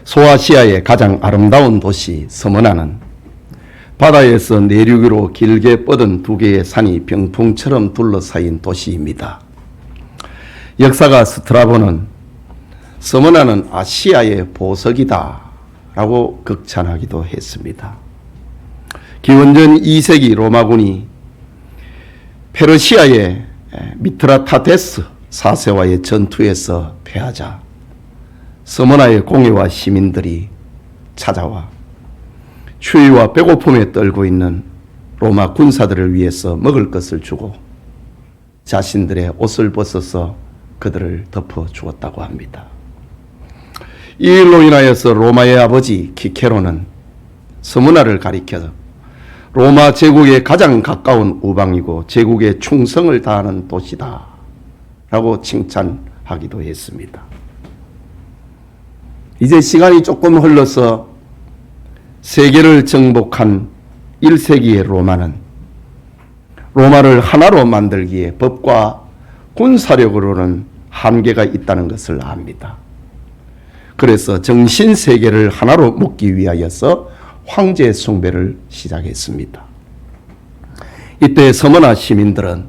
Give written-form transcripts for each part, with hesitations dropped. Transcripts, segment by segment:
소아시아의 가장 아름다운 도시 서머나는 바다에서 내륙으로 길게 뻗은 두 개의 산이 병풍처럼 둘러싸인 도시입니다. 역사가 스트라보는 서머나는 아시아의 보석이다 라고 극찬하기도 했습니다. 기원전 2세기 로마군이 페르시아의 미트라타테스 4세와의 전투에서 패하자 서머나의 공예와 시민들이 찾아와 추위와 배고픔에 떨고 있는 로마 군사들을 위해서 먹을 것을 주고 자신들의 옷을 벗어서 그들을 덮어 주었다고 합니다. 이 일로 인하여서 로마의 아버지 키케로는 서머나를 가리켜 로마 제국에 가장 가까운 우방이고 제국에 충성을 다하는 도시다 라고 칭찬하기도 했습니다. 이제 시간이 조금 흘러서 세계를 정복한 1세기의 로마는 로마를 하나로 만들기에 법과 군사력으로는 한계가 있다는 것을 압니다. 그래서 정신세계를 하나로 묶기 위하여서 황제 숭배를 시작했습니다. 이때 서머나 시민들은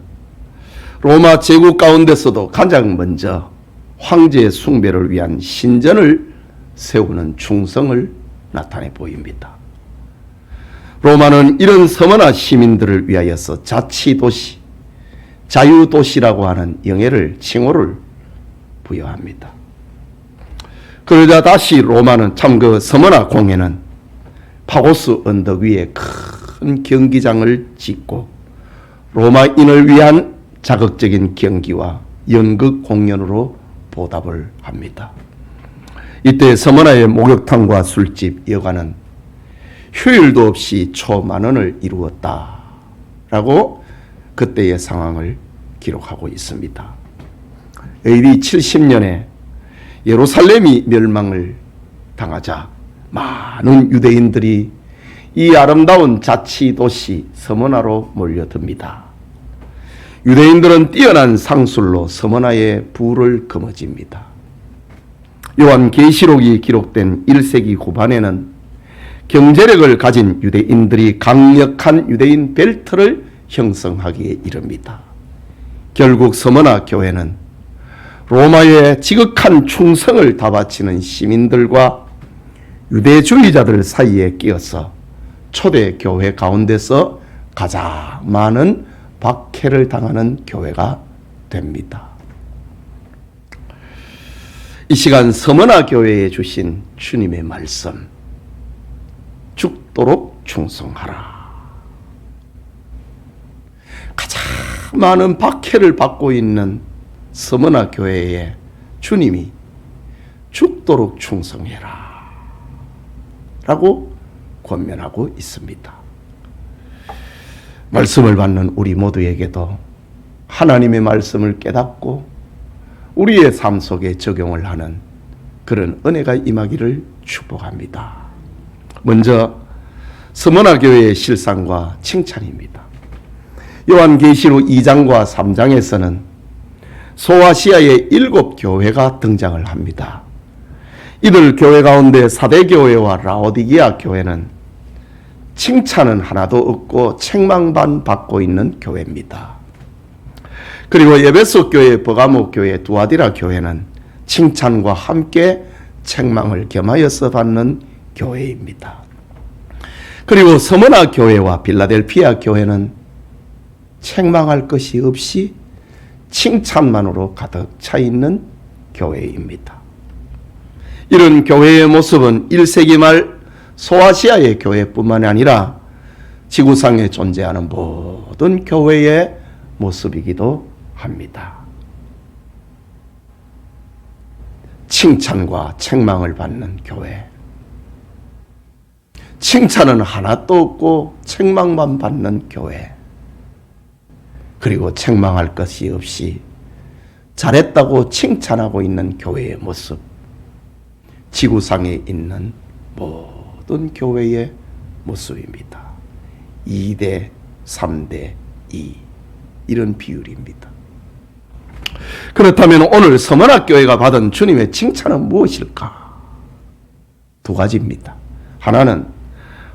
로마 제국 가운데서도 가장 먼저 황제 숭배를 위한 신전을 세우는 충성을 나타내 보입니다. 로마는 이런 서머나 시민들을 위하여서 자치도시, 자유도시라고 하는 영예를 칭호를 부여합니다. 그러자 다시 로마는 참 그 서머나 공예는 파고스 언덕 위에 큰 경기장을 짓고 로마인을 위한 자극적인 경기와 연극 공연으로 보답을 합니다. 이때 서머나의 목욕탕과 술집, 여관은 휴일도 없이 초만원을 이루었다라고 그때의 상황을 기록하고 있습니다. AD 70년에 예루살렘이 멸망을 당하자 많은 유대인들이 이 아름다운 자치도시 서머나로 몰려듭니다. 유대인들은 뛰어난 상술로 서머나의 부를 거머쥡니다. 요한계시록이 기록된 1세기 후반에는 경제력을 가진 유대인들이 강력한 유대인 벨트를 형성하기에 이릅니다. 결국 서머나 교회는 로마의 지극한 충성을 다 바치는 시민들과 유대주의자들 사이에 끼어서 초대 교회 가운데서 가장 많은 박해를 당하는 교회가 됩니다. 이 시간 서머나 교회에 주신 주님의 말씀, 죽도록 충성하라. 가장 많은 박해를 받고 있는 서머나 교회에 주님이 죽도록 충성해라 라고 권면하고 있습니다. 말씀을 받는 우리 모두에게도 하나님의 말씀을 깨닫고 우리의 삶 속에 적용을 하는 그런 은혜가 임하기를 축복합니다. 먼저 서머나 교회의 실상과 칭찬입니다. 요한계시록 2장과 3장에서는 소아시아의 7교회가 등장을 합니다. 이들 교회 가운데 사대교회와 라오디게아 교회는 칭찬은 하나도 없고 책망만 받고 있는 교회입니다. 그리고 에베소 교회, 버가모 교회, 두아디라 교회는 칭찬과 함께 책망을 겸하여서 받는 교회입니다. 그리고 서머나 교회와 빌라델피아 교회는 책망할 것이 없이 칭찬만으로 가득 차 있는 교회입니다. 이런 교회의 모습은 1세기 말 소아시아의 교회뿐만 아니라 지구상에 존재하는 모든 교회의 모습이기도 합니다. 칭찬과 책망을 받는 교회. 칭찬은 하나도 없고 책망만 받는 교회. 그리고 책망할 것이 없이 잘했다고 칭찬하고 있는 교회의 모습. 지구상에 있는 모든 교회의 모습입니다. 2대 3대 2 이런 비율입니다. 그렇다면 오늘 서머나 교회가 받은 주님의 칭찬은 무엇일까? 두 가지입니다. 하나는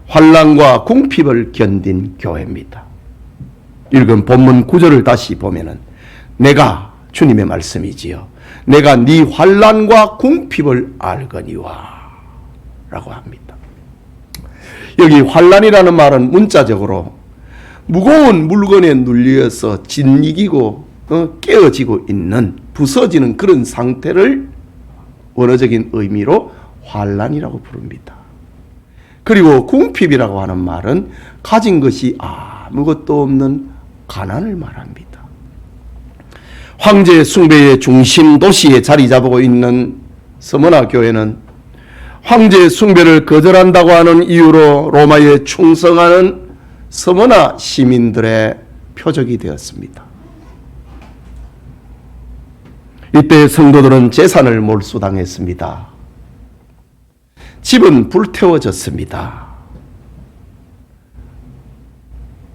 환난과 궁핍을 견딘 교회입니다. 읽은 본문 9절을 다시 보면은 내가 주님의 말씀이지요. 내가 네 환난과 궁핍을 알거니와 라고 합니다. 여기 환난이라는 말은 문자적으로 무거운 물건에 눌려서 짓이기고 깨어지고 있는 부서지는 그런 상태를 원어적인 의미로 환난이라고 부릅니다. 그리고 궁핍이라고 하는 말은 가진 것이 아무것도 없는 가난을 말합니다. 황제 숭배의 중심 도시에 자리 잡고 있는 서머나 교회는 황제 숭배를 거절한다고 하는 이유로 로마에 충성하는 서머나 시민들의 표적이 되었습니다. 이때 성도들은 재산을 몰수당했습니다. 집은 불태워졌습니다.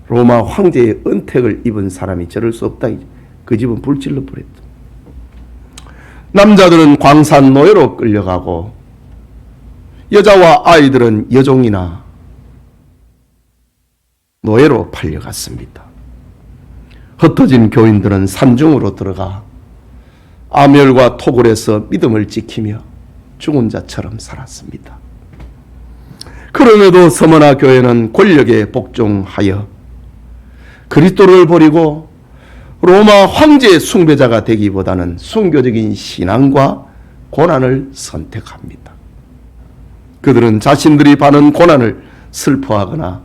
로마 황제의 은택을 입은 사람이 저럴 수 없다. 그 집은 불질러 버렸다. 남자들은 광산 노예로 끌려가고 여자와 아이들은 여종이나 노예로 팔려갔습니다. 흩어진 교인들은 산중으로 들어가 아멸과 토굴에서 믿음을 지키며 죽은 자처럼 살았습니다. 그럼에도 서머나 교회는 권력에 복종하여 그리스도를 버리고 로마 황제의 숭배자가 되기보다는 순교적인 신앙과 고난을 선택합니다. 그들은 자신들이 받는 고난을 슬퍼하거나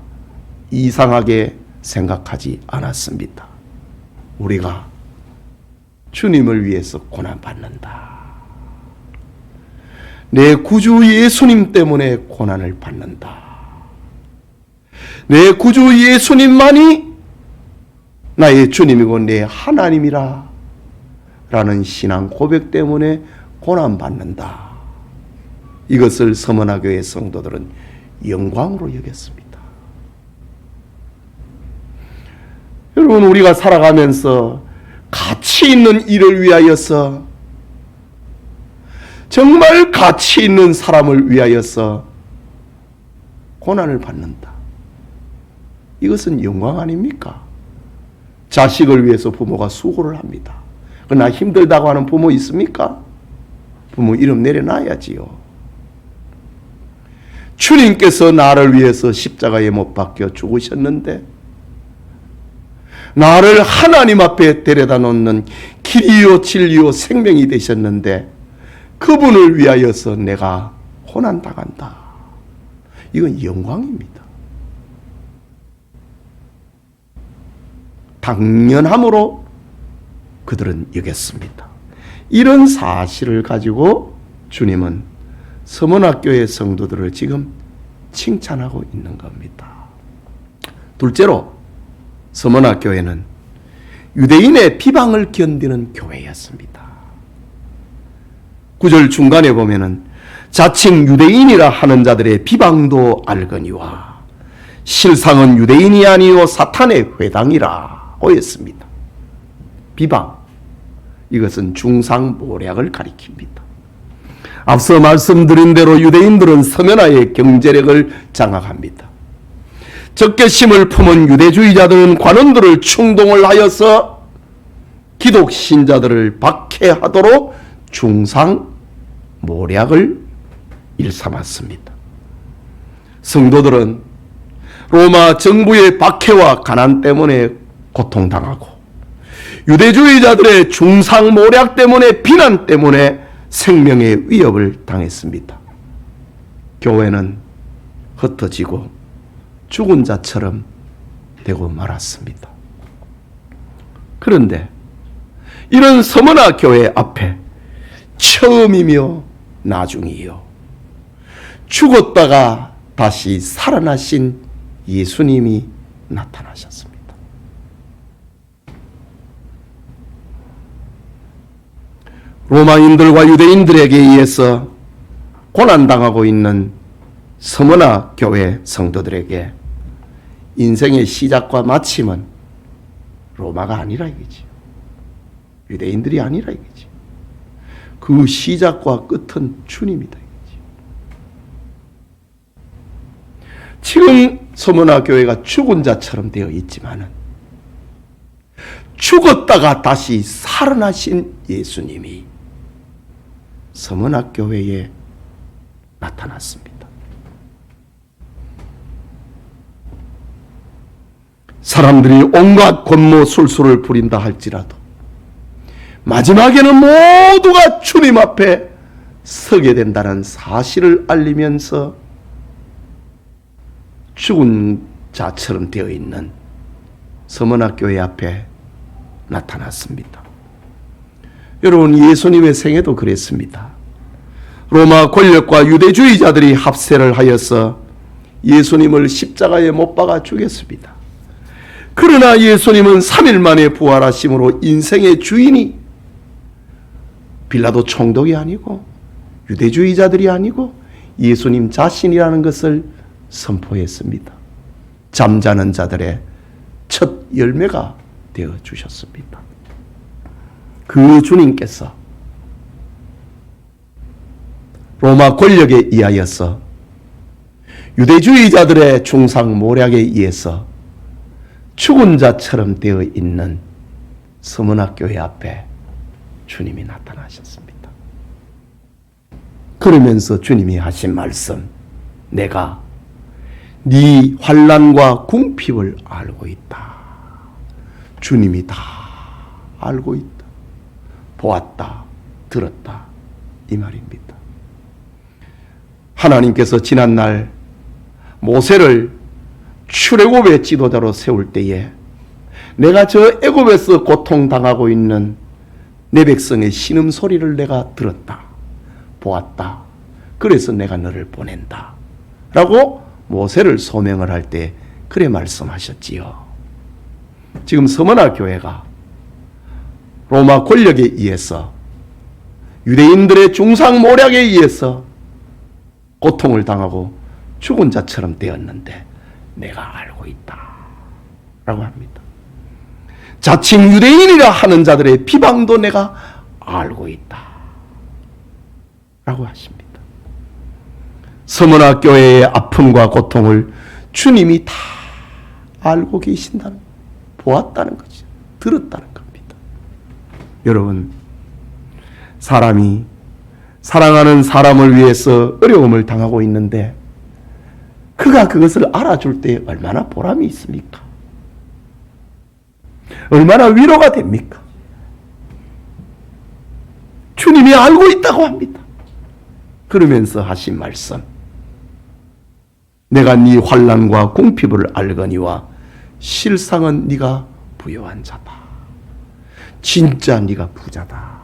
이상하게 생각하지 않았습니다. 우리가 주님을 위해서 고난받는다. 내 구주 예수님 때문에 고난을 받는다. 내 구주 예수님만이 나의 주님이고 내 하나님이라 라는 신앙 고백 때문에 고난받는다. 이것을 서머나 교회 성도들은 영광으로 여겼습니다. 여러분, 우리가 살아가면서 가치 있는 일을 위하여서, 정말 가치 있는 사람을 위하여서 고난을 받는다. 이것은 영광 아닙니까? 자식을 위해서 부모가 수고를 합니다. 그러나 힘들다고 하는 부모 있습니까? 부모 이름 내려놔야지요. 주님께서 나를 위해서 십자가에 못 박혀 죽으셨는데 나를 하나님 앞에 데려다 놓는 길이요 진리요 생명이 되셨는데 그분을 위하여서 내가 고난당한다. 이건 영광입니다. 당연함으로 그들은 여겼습니다. 이런 사실을 가지고 주님은 서머나 교회 성도들을 지금 칭찬하고 있는 겁니다. 둘째로 서머나 교회는 유대인의 비방을 견디는 교회였습니다. 9절 중간에 보면은 자칭 유대인이라 하는 자들의 비방도 알거니와 실상은 유대인이 아니요 사탄의 회당이라고 했습니다. 비방, 이것은 중상모략을 가리킵니다. 앞서 말씀드린 대로 유대인들은 서면화의 경제력을 장악합니다. 적개심을 품은 유대주의자들은 관원들을 충동을 하여서 기독 신자들을 박해하도록 중상모략을 일삼았습니다. 성도들은 로마 정부의 박해와 가난 때문에 고통당하고 유대주의자들의 중상모략 때문에 비난 때문에 생명의 위협을 당했습니다. 교회는 흩어지고 죽은 자처럼 되고 말았습니다. 그런데 이런 서머나 교회 앞에 처음이며 나중이요 죽었다가 다시 살아나신 예수님이 나타나셨습니다. 로마인들과 유대인들에게 의해서 고난당하고 있는 서머나 교회 성도들에게 인생의 시작과 마침은 로마가 아니라 이거지. 유대인들이 아니라 이거지. 그 시작과 끝은 주님이다 이거지. 지금 서머나 교회가 죽은 자처럼 되어 있지만은 죽었다가 다시 살아나신 예수님이 서머나 교회에 나타났습니다. 사람들이 온갖 권모술수를 부린다 할지라도 마지막에는 모두가 주님 앞에 서게 된다는 사실을 알리면서 죽은 자처럼 되어 있는 서머나 교회 앞에 나타났습니다. 여러분, 예수님의 생애도 그랬습니다. 로마 권력과 유대주의자들이 합세를 하여서 예수님을 십자가에 못 박아 죽였습니다. 그러나 예수님은 3일 만에 부활하심으로 인생의 주인이 빌라도 총독이 아니고 유대주의자들이 아니고 예수님 자신이라는 것을 선포했습니다. 잠자는 자들의 첫 열매가 되어 주셨습니다. 그 주님께서 로마 권력에 의하여서 유대주의자들의 중상모략에 의해서 죽은 자처럼 되어 있는 서머나 교회 앞에 주님이 나타나셨습니다. 그러면서 주님이 하신 말씀, 내가 네 환난과 궁핍을 알고 있다. 주님이 다 알고 있다. 보았다. 들었다. 이 말입니다. 하나님께서 지난날 모세를 출애굽의 지도자로 세울 때에 내가 저 애굽에서 고통당하고 있는 내 백성의 신음소리를 내가 들었다. 보았다. 그래서 내가 너를 보낸다. 라고 모세를 소명을 할 때 그래 말씀하셨지요. 지금 서머나 교회가 로마 권력에 의해서 유대인들의 중상모략에 의해서 고통을 당하고 죽은 자처럼 되었는데 내가 알고 있다. 라고 합니다. 자칭 유대인이라 하는 자들의 비방도 내가 알고 있다. 라고 하십니다. 서머나 교회의 아픔과 고통을 주님이 다 알고 계신다는, 보았다는 거죠. 들었다는 겁니다. 여러분, 사람이 사랑하는 사람을 위해서 어려움을 당하고 있는데 그가 그것을 알아줄 때 얼마나 보람이 있습니까? 얼마나 위로가 됩니까? 주님이 알고 있다고 합니다. 그러면서 하신 말씀, 내가 네 환난과 궁핍을 알거니와 실상은 네가 부요한 자다. 진짜 네가 부자다.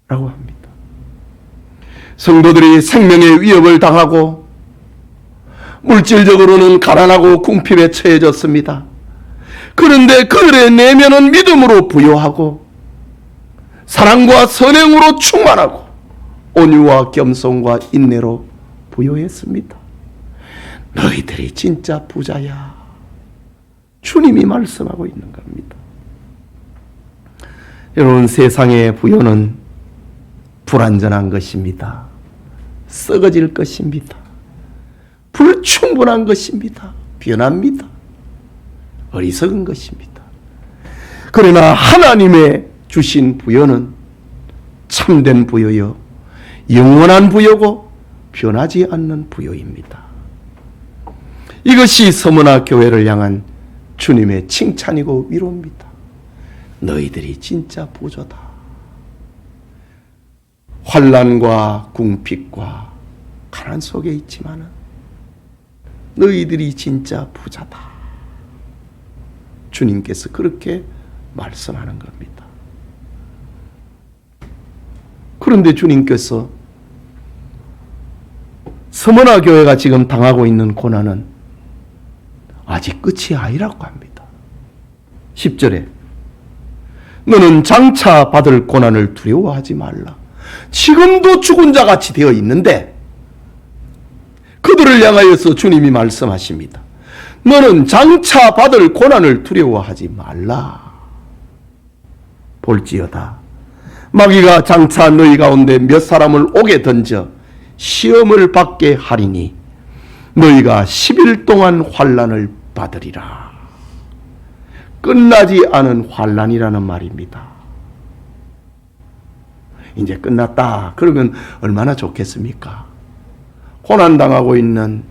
라고 합니다. 성도들이 생명의 위협을 당하고 물질적으로는 가난하고 궁핍에 처해졌습니다. 그런데 그들의 내면은 믿음으로 부요하고 사랑과 선행으로 충만하고 온유와 겸손과 인내로 부요했습니다. 너희들이 진짜 부자야. 주님이 말씀하고 있는 겁니다. 여러분, 세상의 부요는 불완전한 것입니다. 썩어질 것입니다. 불충분한 것입니다. 변합니다. 어리석은 것입니다. 그러나 하나님의 주신 부요는 참된 부요요, 영원한 부요고 변하지 않는 부요입니다. 이것이 서머나 교회를 향한 주님의 칭찬이고 위로입니다. 너희들이 진짜 부자다. 환난과 궁핍과 가난 속에 있지만은 너희들이 진짜 부자다. 주님께서 그렇게 말씀하는 겁니다. 그런데 주님께서 서머나 교회가 지금 당하고 있는 고난은 아직 끝이 아니라고 합니다. 10절에 너는 장차 받을 고난을 두려워하지 말라. 지금도 죽은 자 같이 되어 있는데 그들을 향하여서 주님이 말씀하십니다. 너는 장차 받을 고난을 두려워하지 말라. 볼지어다 마귀가 장차 너희 가운데 몇 사람을 옥에 던져 시험을 받게 하리니 너희가 10일 동안 환난을 받으리라. 끝나지 않은 환난이라는 말입니다. 이제 끝났다. 그러면 얼마나 좋겠습니까? 고난당하고 있는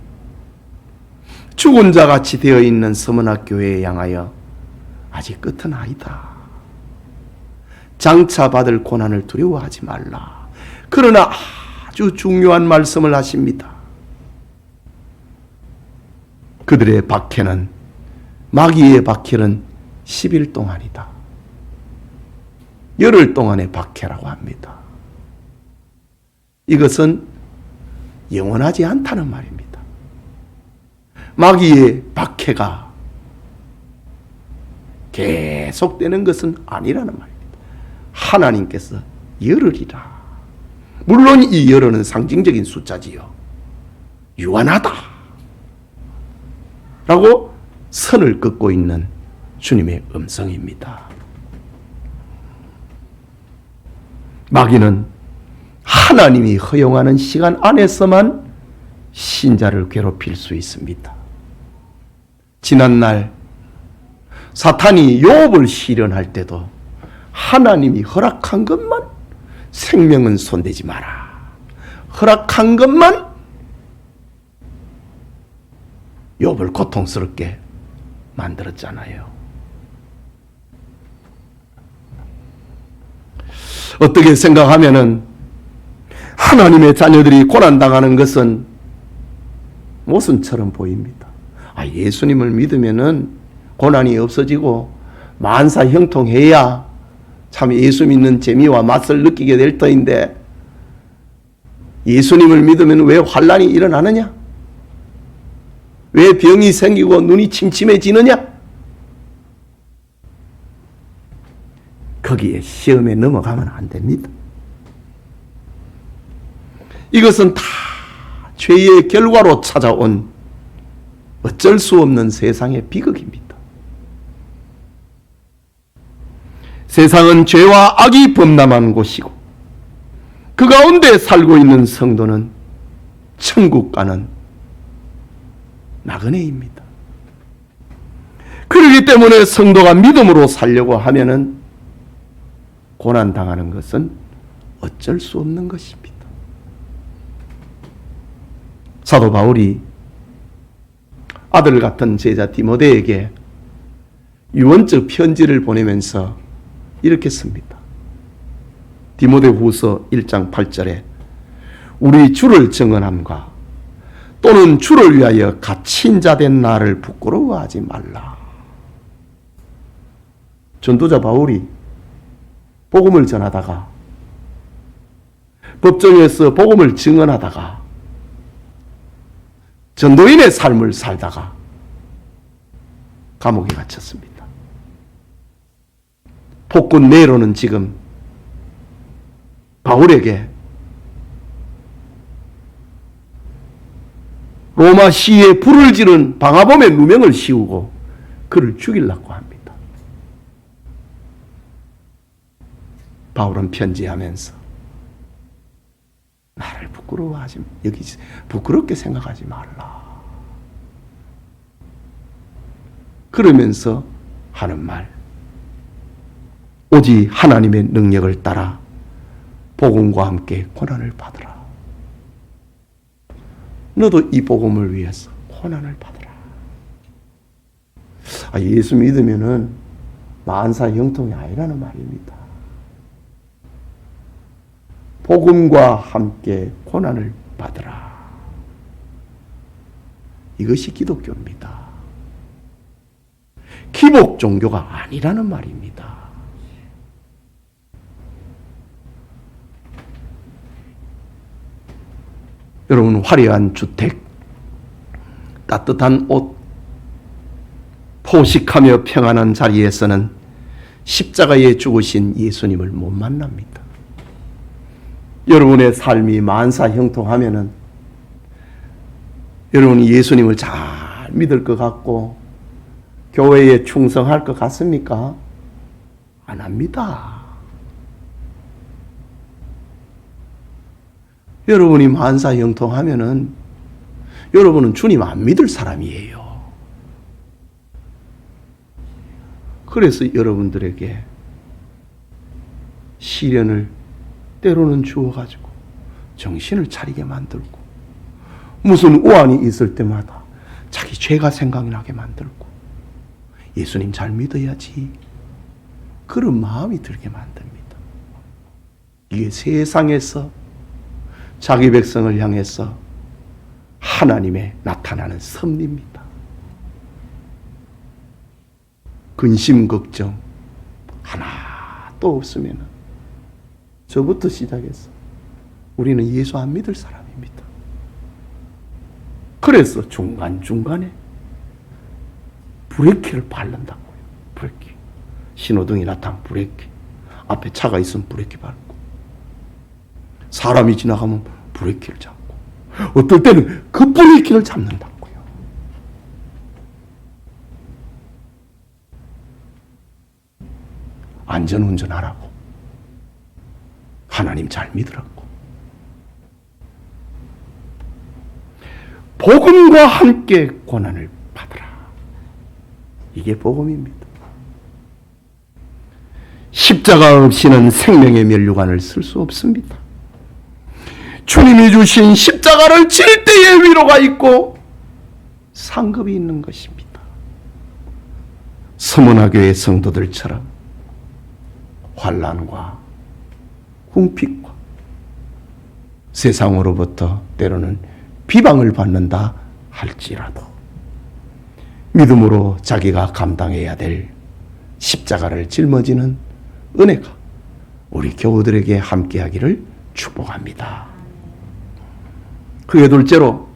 죽은 자같이 되어 있는 서문학 교회에 향하여 아직 끝은 아니다. 장차 받을 고난을 두려워하지 말라. 그러나 아주 중요한 말씀을 하십니다. 그들의 박해는, 마귀의 박해는 10일 동안이다. 열흘 동안의 박해라고 합니다. 이것은 영원하지 않다는 말입니다. 마귀의 박해가 계속되는 것은 아니라는 말입니다. 하나님께서 열흘이라. 물론 이 열흘은 상징적인 숫자지요. 유한하다 라고 선을 긋고 있는 주님의 음성입니다. 마귀는 하나님이 허용하는 시간 안에서만 신자를 괴롭힐 수 있습니다. 지난날 사탄이 욥을 시련할 때도 하나님이 허락한 것만, 생명은 손대지 마라, 허락한 것만 욥을 고통스럽게 만들었잖아요. 어떻게 생각하면은 하나님의 자녀들이 고난당하는 것은 모순처럼 보입니다. 예수님을 믿으면은 고난이 없어지고 만사 형통해야 참 예수 믿는 재미와 맛을 느끼게 될 터인데, 예수님을 믿으면 왜 환난이 일어나느냐? 왜 병이 생기고 눈이 침침해지느냐? 거기에 시험에 넘어가면 안 됩니다. 이것은 다 죄의 결과로 찾아온 어쩔 수 없는 세상의 비극입니다. 세상은 죄와 악이 범람한 곳이고 그 가운데 살고 있는 성도는 천국 가는 나그네입니다. 그렇기 때문에 성도가 믿음으로 살려고 하면은 고난당하는 것은 어쩔 수 없는 것입니다. 사도 바울이 아들 같은 제자 디모데에게 유언적 편지를 보내면서 이렇게 씁니다. 디모데후서 1장 8절에 우리 주를 증언함과 또는 주를 위하여 갇힌 자 된 나를 부끄러워하지 말라. 전도자 바울이 복음을 전하다가, 법정에서 복음을 증언하다가, 전도인의 삶을 살다가 감옥에 갇혔습니다. 폭군 네로는 지금 바울에게 로마 시에 불을 지른 방화범의 누명을 씌우고 그를 죽이려고 합니다. 바울은 편지하면서 나를 부끄럽게 생각하지 말라. 그러면서 하는 말, 오직 하나님의 능력을 따라 복음과 함께 고난을 받으라. 너도 이 복음을 위해서 고난을 받으라. 예수 믿으면은 만사 형통이 아니라는 말입니다. 복음과 함께 고난을 받으라. 이것이 기독교입니다. 기복 종교가 아니라는 말입니다. 여러분, 화려한 주택, 따뜻한 옷, 포식하며 평안한 자리에서는 십자가에 죽으신 예수님을 못 만납니다. 여러분의 삶이 만사 형통하면은 여러분이 예수님을 잘 믿을 것 같고 교회에 충성할 것 같습니까? 안 합니다. 여러분이 만사 형통하면은 여러분은 주님 안 믿을 사람이에요. 그래서 여러분들에게 시련을 때로는 주어가지고 정신을 차리게 만들고, 무슨 우환이 있을 때마다 자기 죄가 생각나게 만들고, 예수님 잘 믿어야지 그런 마음이 들게 만듭니다. 이게 세상에서 자기 백성을 향해서 하나님의 나타나는 섭리입니다. 근심 걱정 하나도 없으면 저부터 시작해서 우리는 예수 안 믿을 사람입니다. 그래서 중간중간에 브레이크를 밟는다고요. 브레이크. 신호등이 나타나면 브레이크. 앞에 차가 있으면 브레이크 밟고, 사람이 지나가면 브레이크를 잡고, 어떨 때는 그 브레이크를 잡는다고요. 안전운전하라고. 하나님 잘 믿으라고. 복음과 함께 고난을 받으라. 이게 복음입니다. 십자가 없이는 생명의 면류관을 쓸 수 없습니다. 주님이 주신 십자가를 질 때의 위로가 있고 상급이 있는 것입니다. 서문화교회 성도들처럼 환난과 궁핍과 세상으로부터 때로는 비방을 받는다 할지라도 믿음으로 자기가 감당해야 될 십자가를 짊어지는 은혜가 우리 교우들에게 함께하기를 축복합니다. 그에 둘째로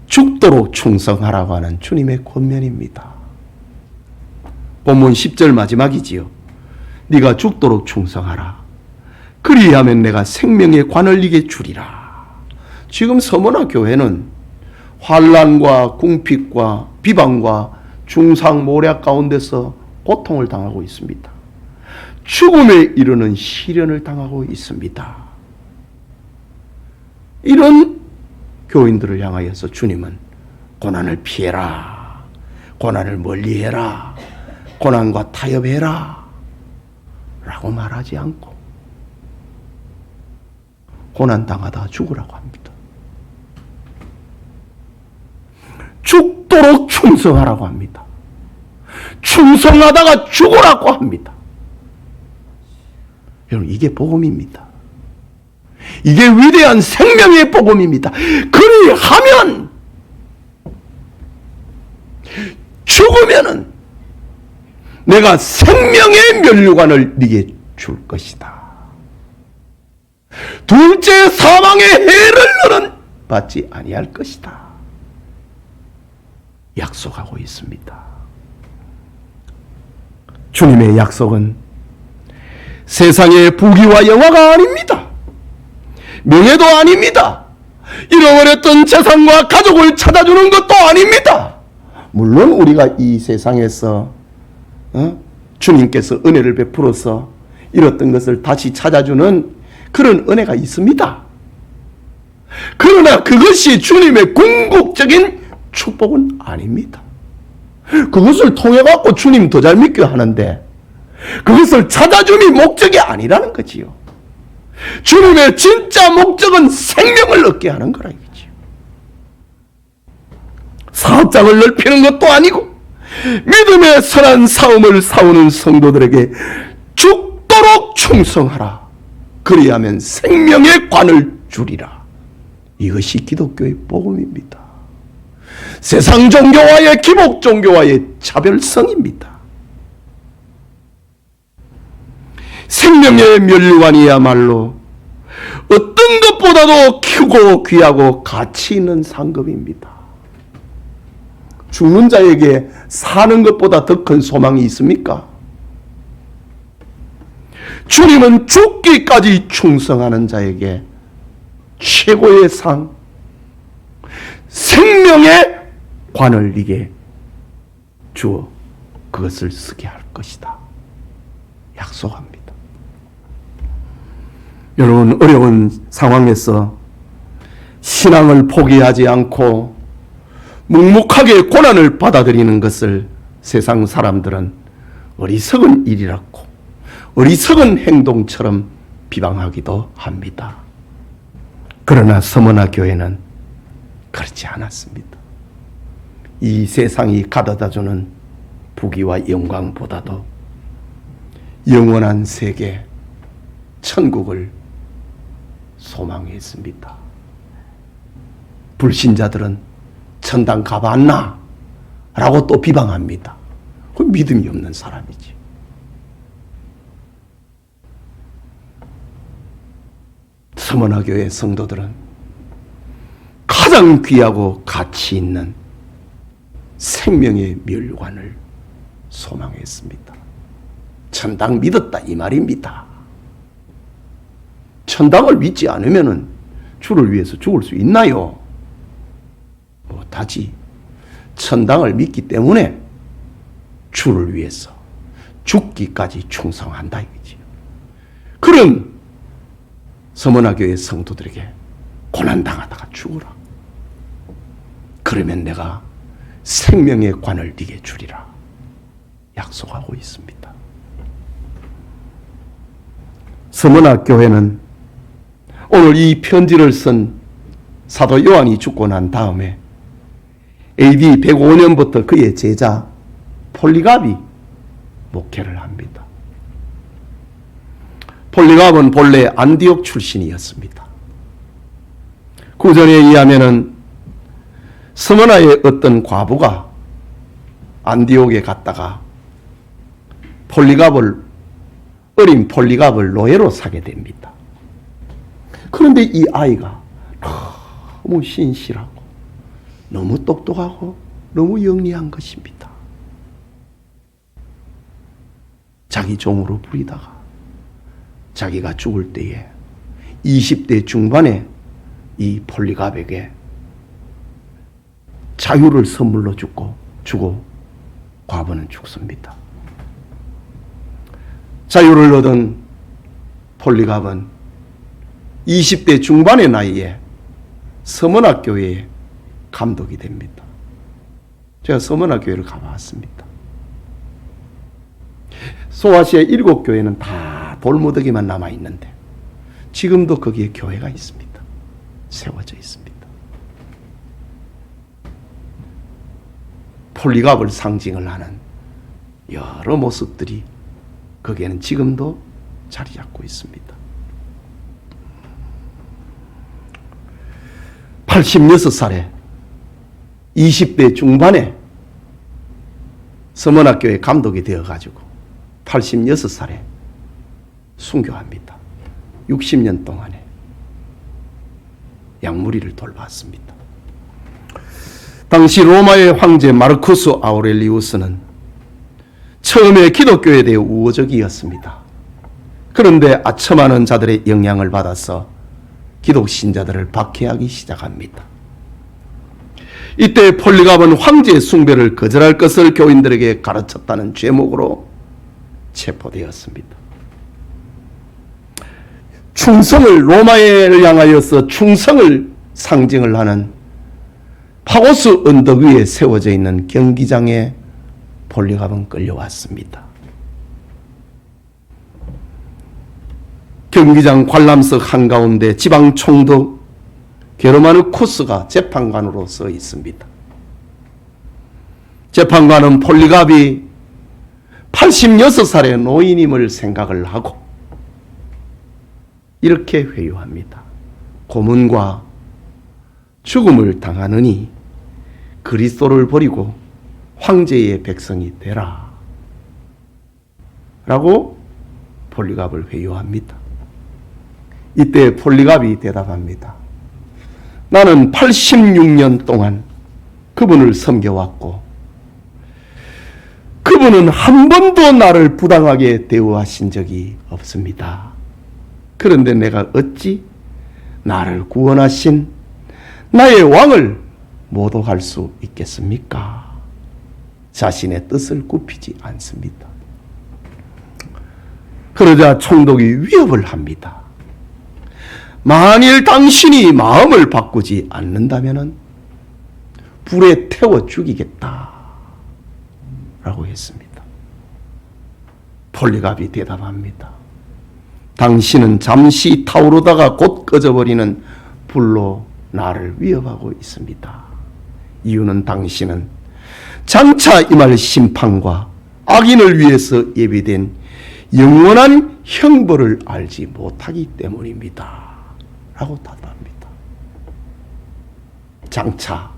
죽도록 충성하라고 하는 주님의 권면입니다. 본문 10절 마지막이지요. 네가 죽도록 충성하라. 그리하면 내가 생명의 관을 네게 주리라. 지금 서문화 교회는 환난과 궁핍과 비방과 중상모략 가운데서 고통을 당하고 있습니다. 죽음에 이르는 시련을 당하고 있습니다. 이런 교인들을 향하여서 주님은 고난을 피해라, 고난을 멀리해라, 고난과 타협해라 라고 말하지 않고 고난당하다 죽으라고 합니다. 죽도록 충성하라고 합니다. 충성하다가 죽으라고 합니다. 여러분, 이게 복음입니다. 이게 위대한 생명의 복음입니다. 그리하면 죽으면은 내가 생명의 면류관을 네게 줄 것이다. 둘째 사망의 해를 너는 받지 아니할 것이다. 약속하고 있습니다. 주님의 약속은 세상의 부귀와 영화가 아닙니다. 명예도 아닙니다. 잃어버렸던 재산과 가족을 찾아주는 것도 아닙니다. 물론 우리가 이 세상에서 주님께서 은혜를 베풀어서 잃었던 것을 다시 찾아주는 그런 은혜가 있습니다. 그러나 그것이 주님의 궁극적인 축복은 아닙니다. 그것을 통해 갖고 주님 더 잘 믿게 하는데 그것을 찾아줌이 목적이 아니라는 거지요. 주님의 진짜 목적은 생명을 얻게 하는 거라 이거지요. 사업장을 넓히는 것도 아니고 믿음의 선한 싸움을 싸우는 성도들에게 죽도록 충성하라. 그리하면 생명의 관을 주리라. 이것이 기독교의 복음입니다. 세상 종교와의 기복 종교와의 차별성입니다. 생명의 면류관이야말로 어떤 것보다도 크고 귀하고 가치 있는 상급입니다. 죽는 자에게 사는 것보다 더 큰 소망이 있습니까? 주님은 죽기까지 충성하는 자에게 최고의 상, 생명의 관을 네게 주어 그것을 쓰게 할 것이다. 약속합니다. 여러분, 어려운 상황에서 신앙을 포기하지 않고 묵묵하게 고난을 받아들이는 것을 세상 사람들은 어리석은 일이라고, 어리석은 행동처럼 비방하기도 합니다. 그러나 서머나 교회는 그렇지 않았습니다. 이 세상이 가져다주는 부귀와 영광보다도 영원한 세계, 천국을 소망했습니다. 불신자들은 천당 가봤나? 라고 또 비방합니다. 그 믿음이 없는 사람이지. 서머나 교회 성도들은 가장 귀하고 가치 있는 생명의 멸관을 소망했습니다. 천당 믿었다 이 말입니다. 천당을 믿지 않으면 주를 위해서 죽을 수 있나요? 못하지. 천당을 믿기 때문에 주를 위해서 죽기까지 충성한다 이거지요. 그런 서머나 교회 성도들에게 고난당하다가 죽어라. 그러면 내가 생명의 관을 네게 주리라 약속하고 있습니다. 서머나 교회는 오늘 이 편지를 쓴 사도 요한이 죽고 난 다음에 AD 105년부터 그의 제자 폴리갑이 목회를 합니다. 폴리갑은 본래 안디옥 출신이었습니다. 구전에 의하면은 스무나의 어떤 과부가 안디옥에 갔다가 어린 폴리갑을 노예로 사게 됩니다. 그런데 이 아이가 너무 신실하고 너무 똑똑하고 너무 영리한 것입니다. 자기 종으로 부리다가 자기가 죽을 때에 20대 중반에 이 폴리갑에게 자유를 선물로 주고 과부는 죽습니다. 자유를 얻은 폴리갑은 20대 중반의 나이에 서머나 교회의 감독이 됩니다. 제가 서머나 교회를 가봤습니다. 소아시아 7교회는 다 돌무더기만 남아있는데 지금도 거기에 교회가 있습니다. 세워져 있습니다. 폴리갑을 상징을 하는 여러 모습들이 거기에는 지금도 자리 잡고 있습니다. 86살에 20대 중반에 서머나교회 감독이 되어가지고 86살에 순교합니다. 60년 동안에 양무리를 돌봤습니다. 당시 로마의 황제 마르쿠스 아우렐리우스는 처음에 기독교에 대해 우호적이었습니다. 그런데 아첨하는 자들의 영향을 받아서 기독 신자들을 박해하기 시작합니다. 이때 폴리갑은 황제 숭배를 거절할 것을 교인들에게 가르쳤다는 죄목으로 체포되었습니다. 충성을, 로마를 향하여서 충성을 상징을 하는 파고스 언덕 위에 세워져 있는 경기장에 폴리갑은 끌려왔습니다. 경기장 관람석 한가운데 지방 총독 게르마누쿠스가 재판관으로 서 있습니다. 재판관은 폴리갑이 86살의 노인임을 생각을 하고 이렇게 회유합니다. 고문과 죽음을 당하느니 그리스도를 버리고 황제의 백성이 되라 라고 폴리갑을 회유합니다. 이때 폴리갑이 대답합니다. 나는 86년 동안 그분을 섬겨왔고 그분은 한 번도 나를 부당하게 대우하신 적이 없습니다. 그런데 내가 어찌 나를 구원하신 나의 왕을 모독할 수 있겠습니까? 자신의 뜻을 굽히지 않습니다. 그러자 총독이 위협을 합니다. 만일 당신이 마음을 바꾸지 않는다면 불에 태워 죽이겠다 라고 했습니다. 폴리갑이 대답합니다. 당신은 잠시 타오르다가 곧 꺼져버리는 불로 나를 위협하고 있습니다. 이유는 당신은 장차 임할 심판과 악인을 위해서 예비된 영원한 형벌을 알지 못하기 때문입니다 라고 답합니다. 장차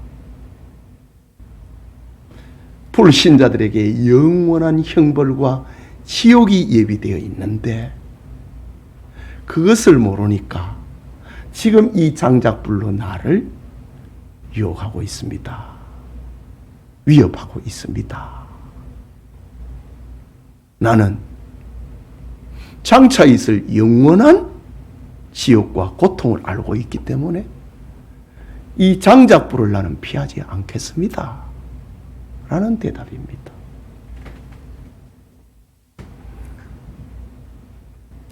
불신자들에게 영원한 형벌과 지옥이 예비되어 있는데 그것을 모르니까 지금 이 장작불로 나를 유혹하고 있습니다. 위협하고 있습니다. 나는 장차 있을 영원한 지옥과 고통을 알고 있기 때문에 이 장작불을 나는 피하지 않겠습니다 라는 대답입니다.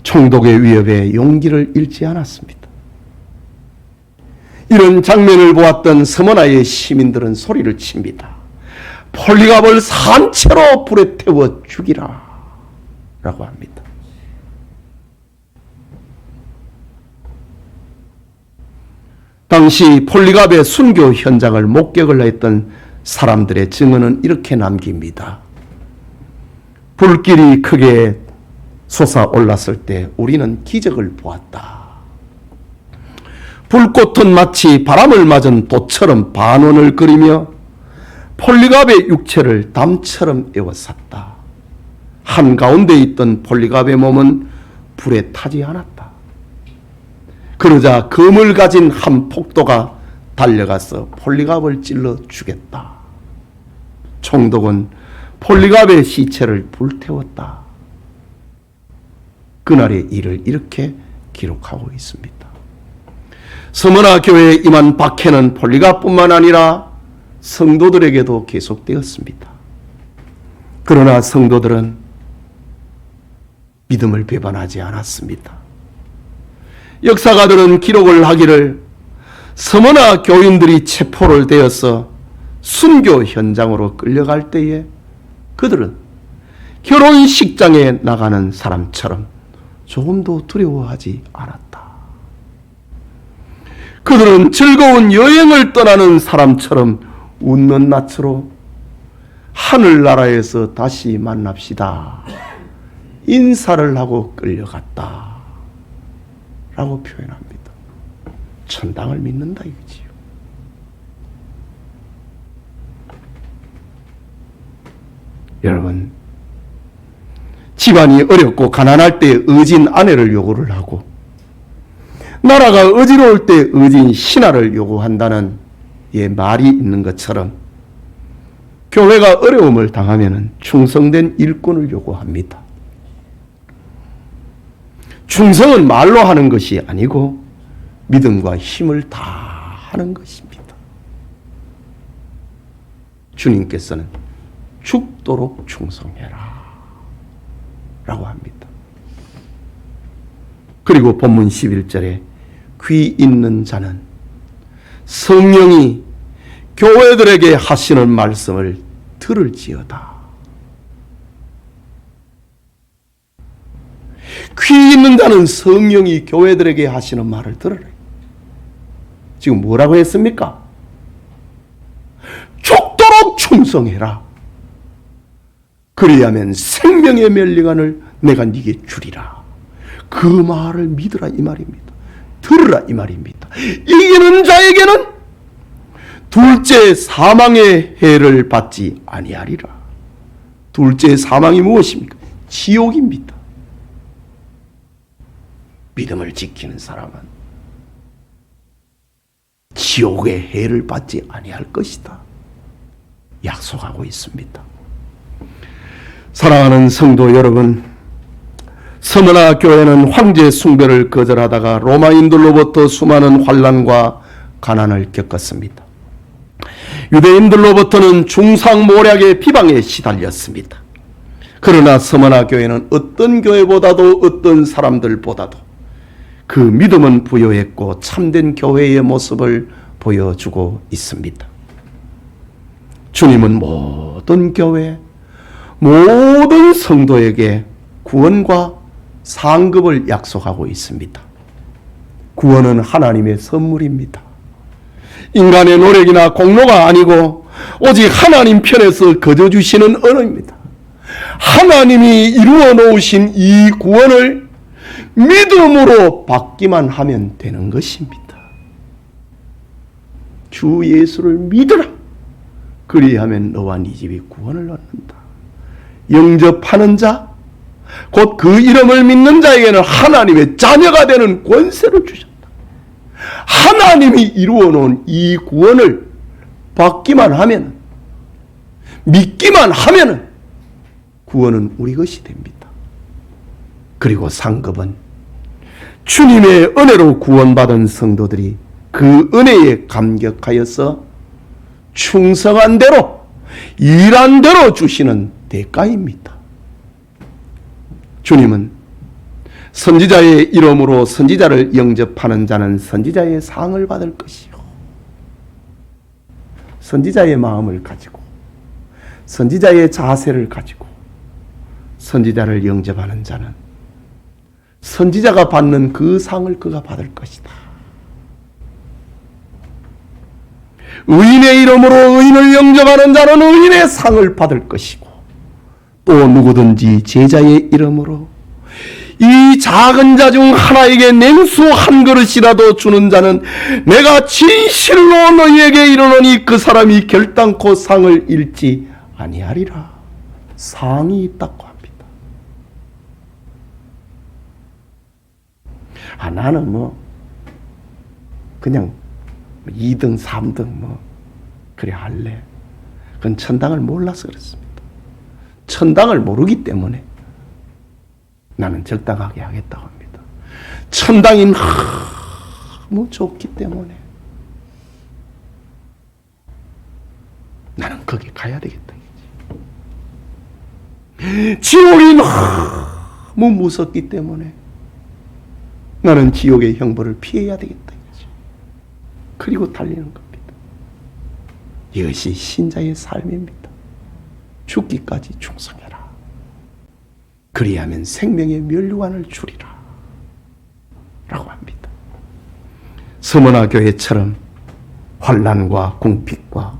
총독의 위협에 용기를 잃지 않았습니다. 이런 장면을 보았던 스모나의 시민들은 소리를 칩니다. 폴리갑을 산채로 불에 태워 죽이라 라고 합니다. 당시 폴리갑의 순교 현장을 목격을 했던 사람들의 증언은 이렇게 남깁니다. 불길이 크게 솟아올랐을 때 우리는 기적을 보았다. 불꽃은 마치 바람을 맞은 돛처럼 반원을 그리며 폴리갑의 육체를 담처럼 에워쌌다. 한가운데 있던 폴리갑의 몸은 불에 타지 않았다. 그러자 검을 가진 한 폭도가 달려가서 폴리갑을 찔러 죽였다. 총독은 폴리갑의 시체를 불태웠다. 그날의 일을 이렇게 기록하고 있습니다. 스모나 교회에 임한 박해는 폴리갑뿐만 아니라 성도들에게도 계속되었습니다. 그러나 성도들은 믿음을 배반하지 않았습니다. 역사가들은 기록을 하기를 스모나 교인들이 체포를 되어서 순교 현장으로 끌려갈 때에 그들은 결혼식장에 나가는 사람처럼 조금도 두려워하지 않았다. 그들은 즐거운 여행을 떠나는 사람처럼 웃는 낯으로 하늘나라에서 다시 만납시다. 인사를 하고 끌려갔다. 라고 표현합니다. 천당을 믿는다 이거지요. 여러분, 집안이 어렵고 가난할 때 의진 아내를 요구를 하고 나라가 어지러울 때 의진 신하를 요구한다는 말이 있는 것처럼 교회가 어려움을 당하면 충성된 일꾼을 요구합니다. 충성은 말로 하는 것이 아니고 믿음과 힘을 다하는 것입니다. 주님께서는 죽도록 충성해라 라고 합니다. 그리고 본문 11절에 귀 있는 자는 성령이 교회들에게 하시는 말씀을 들을지어다. 귀 있는 자는 성령이 교회들에게 하시는 말을 들으라. 지금 뭐라고 했습니까? 죽도록 충성해라. 그리하면 생명의 멸리관을 내가 네게 주리라. 그 말을 믿으라 이 말입니다. 들으라 이 말입니다. 이기는 자에게는 둘째 사망의 해를 받지 아니하리라. 둘째 사망이 무엇입니까? 지옥입니다. 믿음을 지키는 사람은 지옥의 해를 받지 아니할 것이다. 약속하고 있습니다. 사랑하는 성도 여러분, 스모나 교회는 황제 숭배를 거절하다가 로마인들로부터 수많은 환난과 가난을 겪었습니다. 유대인들로부터는 중상모략의 비방에 시달렸습니다. 그러나 스모나 교회는 어떤 교회보다도 어떤 사람들보다도 그 믿음은 부여했고 참된 교회의 모습을 보여주고 있습니다. 주님은 모든 교회, 모든 성도에게 구원과 상급을 약속하고 있습니다. 구원은 하나님의 선물입니다. 인간의 노력이나 공로가 아니고 오직 하나님 편에서 거저 주시는 은혜입니다. 하나님이 이루어 놓으신 이 구원을 믿음으로 받기만 하면 되는 것입니다. 주 예수를 믿으라. 그리하면 너와 네 집이 구원을 얻는다. 영접하는 자, 곧 그 이름을 믿는 자에게는 하나님의 자녀가 되는 권세를 주셨다. 하나님이 이루어 놓은 이 구원을 받기만 하면, 믿기만 하면 구원은 우리 것이 됩니다. 그리고 상급은 주님의 은혜로 구원받은 성도들이 그 은혜에 감격하여서 충성한 대로, 일한 대로 주시는 대가입니다. 주님은 선지자의 이름으로 선지자를 영접하는 자는 선지자의 상을 받을 것이요, 선지자의 마음을 가지고 선지자의 자세를 가지고 선지자를 영접하는 자는 선지자가 받는 그 상을 그가 받을 것이다. 의인의 이름으로 의인을 영접하는 자는 의인의 상을 받을 것이고, 또 누구든지 제자의 이름으로 이 작은 자 중 하나에게 냉수 한 그릇이라도 주는 자는 내가 진실로 너희에게 이르노니 그 사람이 결단코 상을 잃지 아니하리라. 상이 있다고 합니다. 나는 그냥 2등 3등 그래 할래. 그건 천당을 몰라서 그렇습니다. 천당을 모르기 때문에 나는 적당하게 하겠다고 합니다. 천당이 너무 좋기 때문에 나는 거기 가야 되겠다. 지옥이 너무 무섭기 때문에 나는 지옥의 형벌을 피해야 되겠다. 그리고 달리는 겁니다. 이것이 신자의 삶입니다. 죽기까지 충성해라. 그리하면 생명의 면류관을 주리라. 라고 합니다. 서머나 교회처럼 환난과 궁핍과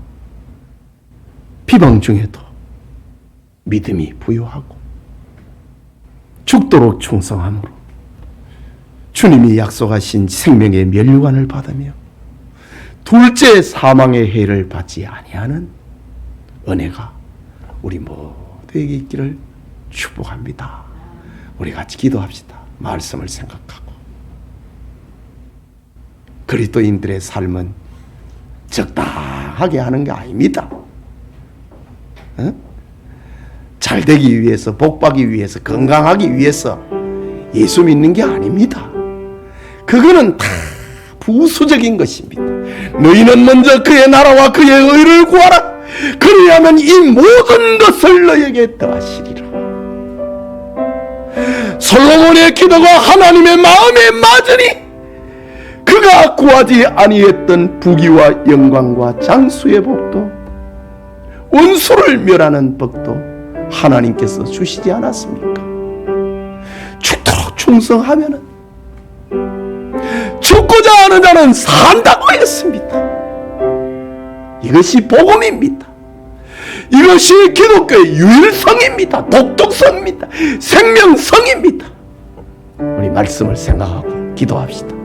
비방 중에도 믿음이 부요하고 죽도록 충성함으로 주님이 약속하신 생명의 면류관을 받으며 둘째 사망의 해를 받지 아니하는 은혜가 우리 모두에게 있기를 축복합니다. 우리 같이 기도합시다. 말씀을 생각하고. 그리스도인들의 삶은 적당하게 하는 게 아닙니다. 잘 되기 위해서, 복받기 위해서, 건강하기 위해서 예수 믿는 게 아닙니다. 그거는 다 부수적인 것입니다. 너희는 먼저 그의 나라와 그의 의를 구하라. 그리하면 이 모든 것을 너에게 더하시리라. 솔로몬의 기도가 하나님의 마음에 맞으니 그가 구하지 아니했던 부귀와 영광과 장수의 복도, 원수를 멸하는 복도 하나님께서 주시지 않았습니까? 죽도록 충성하면은 죽고자 하는 자는 산다고 했습니다. 이것이 복음입니다. 이것이 기독교의 유일성입니다. 독특성입니다. 생명성입니다. 우리 말씀을 생각하고 기도합시다.